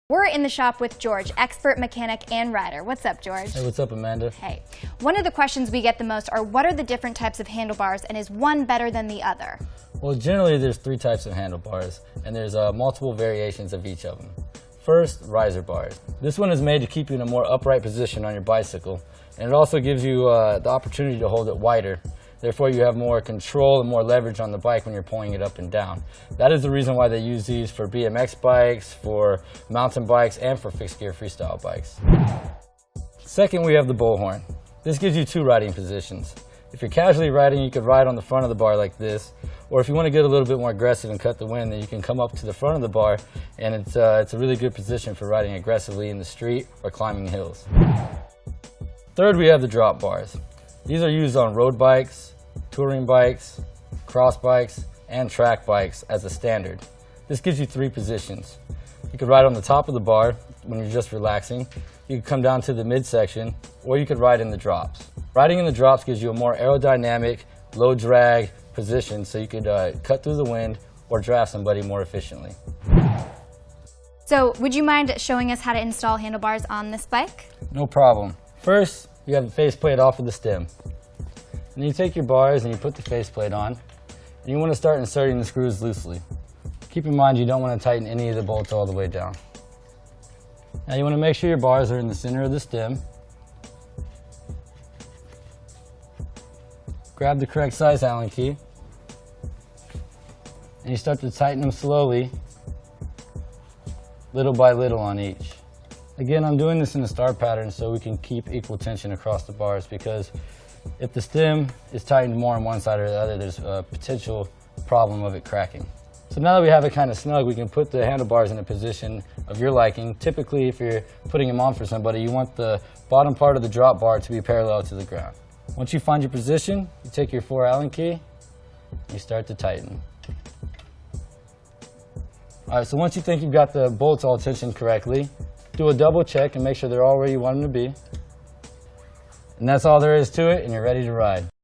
We're in the shop with George, expert mechanic and rider. What's up, George? Hey, what's up, Amanda? Hey. One of the questions we get the most are, what are the different types of handlebars, and is one better than the other? Well, generally there's three types of handlebars, and there's multiple variations of each of them. First, riser bars. This one is made to keep you in a more upright position on your bicycle, and it also gives you the opportunity to hold it wider. Therefore, you have more control and more leverage on the bike when you're pulling it up and down. That is the reason why they use these for BMX bikes, for mountain bikes, and for fixed gear freestyle bikes. Second, we have the bullhorn. This gives you two riding positions. If you're casually riding, you could ride on the front of the bar like this, or if you want to get a little bit more aggressive and cut the wind, then you can come up to the front of the bar, and it's a really good position for riding aggressively in the street or climbing hills. Third, we have the drop bars. These are used on road bikes, touring bikes, cross bikes, and track bikes as a standard. This gives you three positions. You could ride on the top of the bar when you're just relaxing, you could come down to the midsection, or you could ride in the drops. Riding in the drops gives you a more aerodynamic, low drag position, so you could cut through the wind or draft somebody more efficiently. So, would you mind showing us how to install handlebars on this bike? No problem. First, you have the faceplate off of the stem. And you take your bars and you put the faceplate on, and you want to start inserting the screws loosely. Keep in mind you don't want to tighten any of the bolts all the way down. Now you want to make sure your bars are in the center of the stem. Grab the correct size Allen key, and you start to tighten them slowly, little by little on each. Again, I'm doing this in a star pattern so we can keep equal tension across the bars, because if the stem is tightened more on one side or the other, there's a potential problem of it cracking. So now that we have it kind of snug, we can put the handlebars in a position of your liking. Typically, if you're putting them on for somebody, you want the bottom part of the drop bar to be parallel to the ground. Once you find your position, you take your 4 Allen key, you start to tighten. Alright, so once you think you've got the bolts all tensioned correctly, do a double check and make sure they're all where you want them to be. And that's all there is to it, and you're ready to ride.